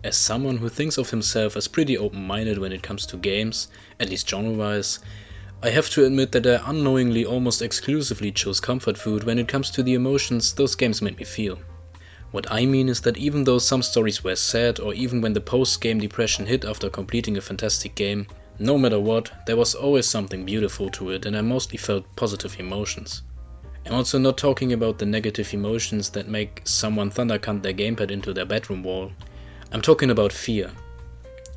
As someone who thinks of himself as pretty open-minded when it comes to games, at least genre-wise, I have to admit that I unknowingly almost exclusively chose comfort food when it comes to the emotions those games made me feel. What I mean is that even though some stories were sad, or even when the post-game depression hit after completing a fantastic game, no matter what, there was always something beautiful to it and I mostly felt positive emotions. I'm also not talking about the negative emotions that make someone thundercunt their gamepad into their bedroom wall. I'm talking about fear.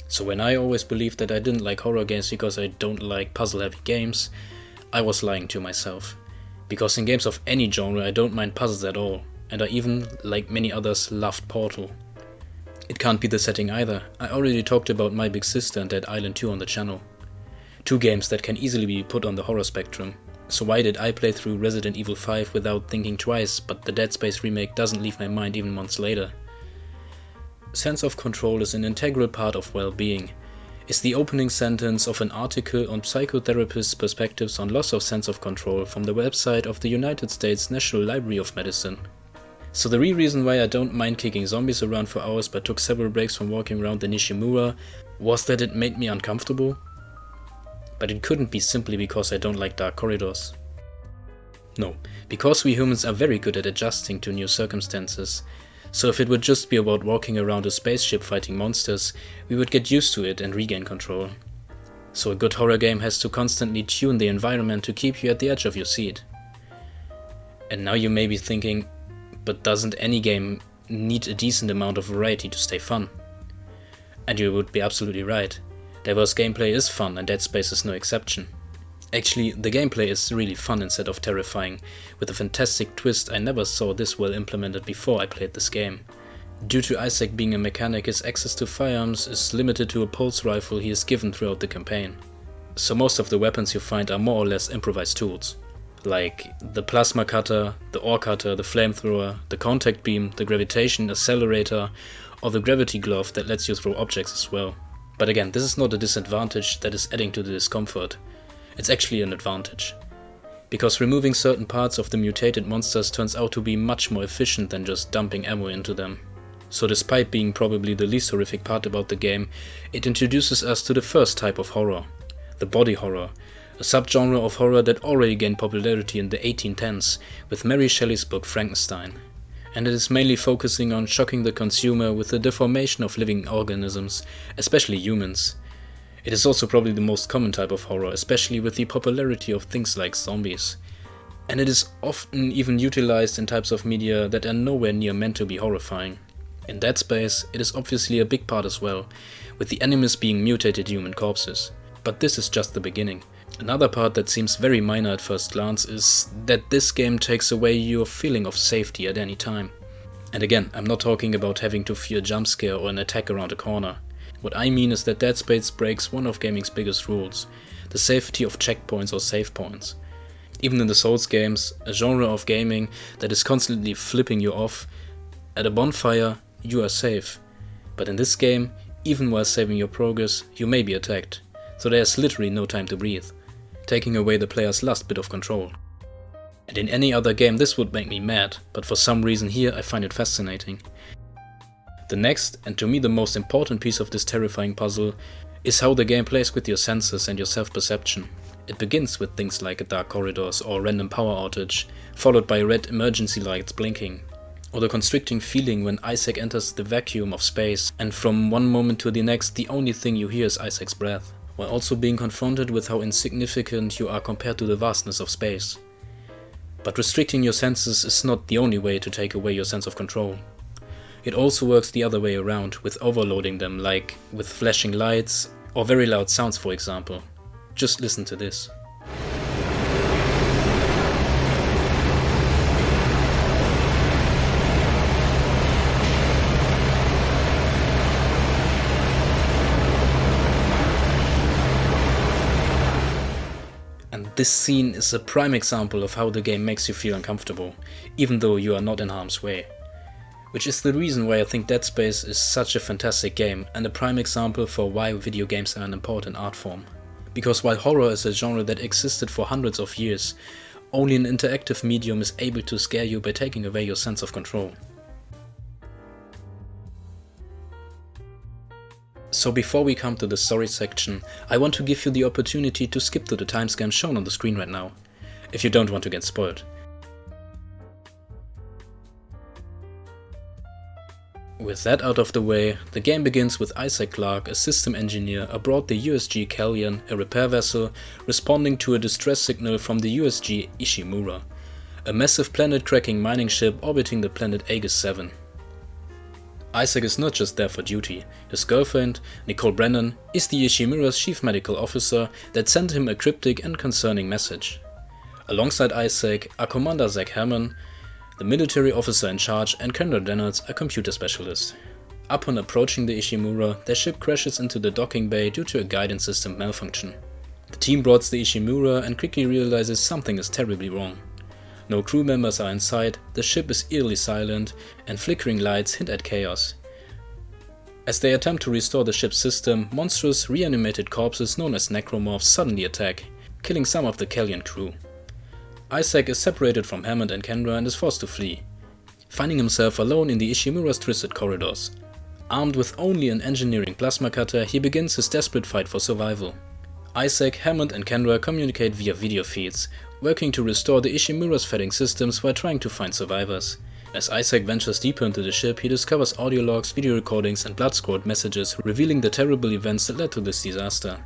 So when I always believed that I didn't like horror games because I don't like puzzle-heavy games, I was lying to myself. Because in games of any genre I don't mind puzzles at all, and I even, like many others, loved Portal. It can't be the setting either. I already talked about My Big Sister and Dead Island 2 on the channel. Two games that can easily be put on the horror spectrum. So why did I play through Resident Evil 5 without thinking twice, but the Dead Space remake doesn't leave my mind even months later? Sense of control is an integral part of well-being, is the opening sentence of an article on psychotherapists' perspectives on loss of sense of control from the website of the United States National Library of Medicine. So the real reason why I don't mind kicking zombies around for hours but took several breaks from walking around the Nishimura was that it made me uncomfortable. But it couldn't be simply because I don't like dark corridors. No, because we humans are very good at adjusting to new circumstances. So if it would just be about walking around a spaceship fighting monsters, we would get used to it and regain control. So a good horror game has to constantly tune the environment to keep you at the edge of your seat. And now you may be thinking, but doesn't any game need a decent amount of variety to stay fun? And you would be absolutely right. Diverse gameplay is fun and Dead Space is no exception. Actually, the gameplay is really fun instead of terrifying, with a fantastic twist I never saw this well implemented before I played this game. Due to Isaac being a mechanic, his access to firearms is limited to a pulse rifle he is given throughout the campaign. So most of the weapons you find are more or less improvised tools, like the plasma cutter, the ore cutter, the flamethrower, the contact beam, the gravitation accelerator, or the gravity glove that lets you throw objects as well. But again, this is not a disadvantage that is adding to the discomfort. It's actually an advantage. Because removing certain parts of the mutated monsters turns out to be much more efficient than just dumping ammo into them. So despite being probably the least horrific part about the game, it introduces us to the first type of horror, the body horror, a subgenre of horror that already gained popularity in the 1810s with Mary Shelley's book Frankenstein. And it is mainly focusing on shocking the consumer with the deformation of living organisms, especially humans. It is also probably the most common type of horror, especially with the popularity of things like zombies. And it is often even utilized in types of media that are nowhere near meant to be horrifying. In Dead Space, it is obviously a big part as well, with the enemies being mutated human corpses. But this is just the beginning. Another part that seems very minor at first glance is that this game takes away your feeling of safety at any time. And again, I'm not talking about having to fear a jump scare or an attack around a corner. What I mean is that Dead Space breaks one of gaming's biggest rules, the safety of checkpoints or save points. Even in the Souls games, a genre of gaming that is constantly flipping you off, at a bonfire you are safe. But in this game, even while saving your progress, you may be attacked, so there's literally no time to breathe, taking away the player's last bit of control. And in any other game this would make me mad, but for some reason here I find it fascinating. The next, and to me the most important piece of this terrifying puzzle, is how the game plays with your senses and your self-perception. It begins with things like dark corridors or random power outage, followed by red emergency lights blinking, or the constricting feeling when Isaac enters the vacuum of space and from one moment to the next the only thing you hear is Isaac's breath, while also being confronted with how insignificant you are compared to the vastness of space. But restricting your senses is not the only way to take away your sense of control. It also works the other way around, with overloading them, like with flashing lights or very loud sounds, for example. Just listen to this. And this scene is a prime example of how the game makes you feel uncomfortable, even though you are not in harm's way. Which is the reason why I think Dead Space is such a fantastic game and a prime example for why video games are an important art form. Because while horror is a genre that existed for hundreds of years, only an interactive medium is able to scare you by taking away your sense of control. So before we come to the story section, I want to give you the opportunity to skip to the timestamp shown on the screen right now, if you don't want to get spoiled. With that out of the way, the game begins with Isaac Clarke, a system engineer aboard the USG Callion, a repair vessel, responding to a distress signal from the USG Ishimura, a massive planet-cracking mining ship orbiting the planet Aegis 7. Isaac is not just there for duty. His girlfriend, Nicole Brennan, is the Ishimura's chief medical officer that sent him a cryptic and concerning message. Alongside Isaac are Commander Zach Hammond, the military officer in charge, and Kendra Dennard, a computer specialist. Upon approaching the Ishimura, their ship crashes into the docking bay due to a guidance system malfunction. The team boards the Ishimura and quickly realizes something is terribly wrong. No crew members are in sight, the ship is eerily silent, and flickering lights hint at chaos. As they attempt to restore the ship's system, monstrous, reanimated corpses known as necromorphs suddenly attack, killing some of the Callion crew. Isaac is separated from Hammond and Kendra and is forced to flee, finding himself alone in the Ishimura's twisted corridors. Armed with only an engineering plasma cutter, he begins his desperate fight for survival. Isaac, Hammond and Kendra communicate via video feeds, working to restore the Ishimura's fetting systems while trying to find survivors. As Isaac ventures deeper into the ship, he discovers audio logs, video recordings and blood-scored messages revealing the terrible events that led to this disaster.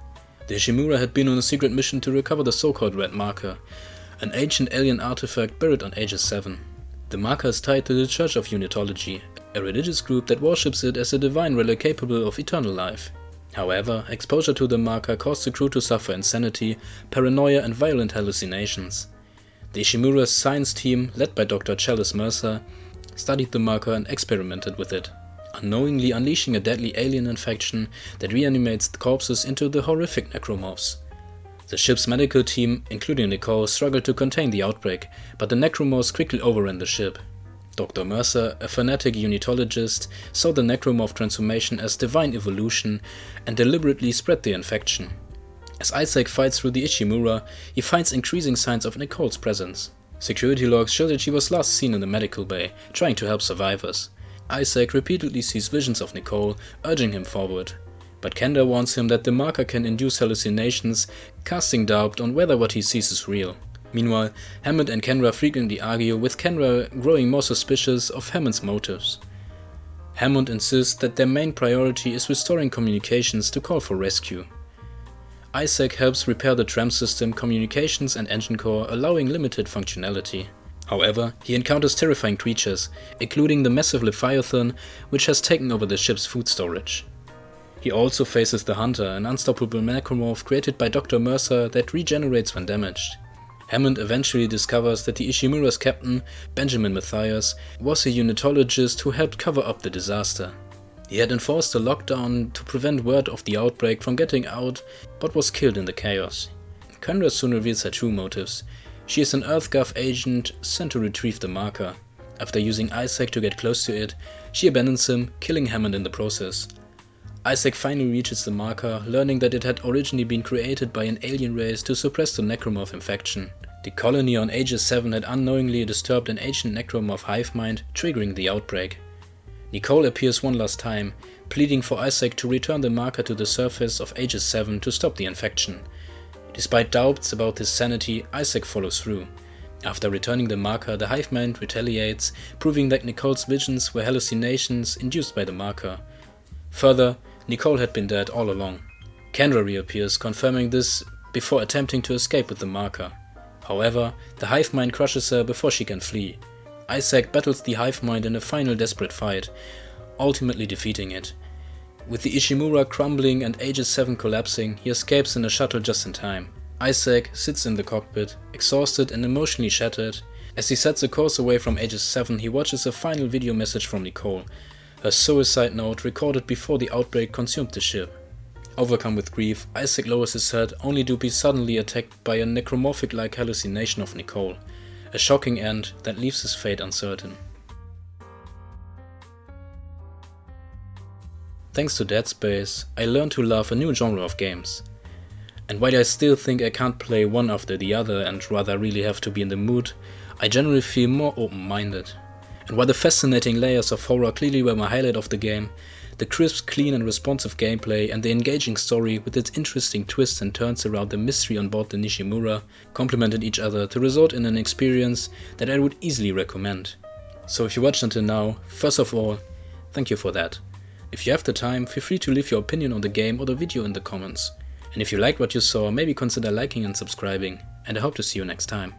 The Ishimura had been on a secret mission to recover the so-called Red Marker, an ancient alien artifact buried on Aegis 7. The marker is tied to the Church of Unitology, a religious group that worships it as a divine relic capable of eternal life. However, exposure to the marker caused the crew to suffer insanity, paranoia and violent hallucinations. The Ishimura's science team, led by Dr. Chalice Mercer, studied the marker and experimented with it, unknowingly unleashing a deadly alien infection that reanimates the corpses into the horrific necromorphs. The ship's medical team, including Nicole, struggled to contain the outbreak, but the necromorphs quickly overran the ship. Dr. Mercer, a fanatic unitologist, saw the necromorph transformation as divine evolution and deliberately spread the infection. As Isaac fights through the Ishimura, he finds increasing signs of Nicole's presence. Security logs show that she was last seen in the medical bay, trying to help survivors. Isaac repeatedly sees visions of Nicole, urging him forward. But Kendra warns him that the marker can induce hallucinations, casting doubt on whether what he sees is real. Meanwhile, Hammond and Kendra frequently argue, with Kendra growing more suspicious of Hammond's motives. Hammond insists that their main priority is restoring communications to call for rescue. Isaac helps repair the tram system, communications and engine core, allowing limited functionality. However, he encounters terrifying creatures, including the massive Leviathan, which has taken over the ship's food storage. He also faces the Hunter, an unstoppable necromorph created by Dr. Mercer that regenerates when damaged. Hammond eventually discovers that the Ishimura's captain, Benjamin Mathias, was a unitologist who helped cover up the disaster. He had enforced a lockdown to prevent word of the outbreak from getting out, but was killed in the chaos. Kendra soon reveals her true motives. She is an EarthGov agent sent to retrieve the marker. After using Isaac to get close to it, she abandons him, killing Hammond in the process. Isaac finally reaches the marker, learning that it had originally been created by an alien race to suppress the necromorph infection. The colony on Aegis 7 had unknowingly disturbed an ancient necromorph hive mind, triggering the outbreak. Nicole appears one last time, pleading for Isaac to return the marker to the surface of Aegis 7 to stop the infection. Despite doubts about his sanity, Isaac follows through. After returning the marker, the hive mind retaliates, proving that Nicole's visions were hallucinations induced by the marker. Further, Nicole had been dead all along. Kendra reappears, confirming this before attempting to escape with the marker. However, the hive mind crushes her before she can flee. Isaac battles the hive mind in a final desperate fight, ultimately defeating it. With the Ishimura crumbling and Aegis 7 collapsing, he escapes in a shuttle just in time. Isaac sits in the cockpit, exhausted and emotionally shattered. As he sets a course away from Aegis 7, he watches a final video message from Nicole, her suicide note recorded before the outbreak consumed the ship. Overcome with grief, Isaac lowers his head, only to be suddenly attacked by a necromorphic-like hallucination of Nicole, a shocking end that leaves his fate uncertain. Thanks to Dead Space, I learned to love a new genre of games. And while I still think I can't play one after the other and rather really have to be in the mood, I generally feel more open-minded. And while the fascinating layers of horror clearly were my highlight of the game, The crisp, clean and responsive gameplay and the engaging story with its interesting twists and turns around the mystery on board the Nishimura complemented each other to result in an experience that I would easily recommend. So if you watched until now, first of all, thank you for that. If you have the time, feel free to leave your opinion on the game or the video in the comments. And if you liked what you saw, maybe consider liking and subscribing, and I hope to see you next time.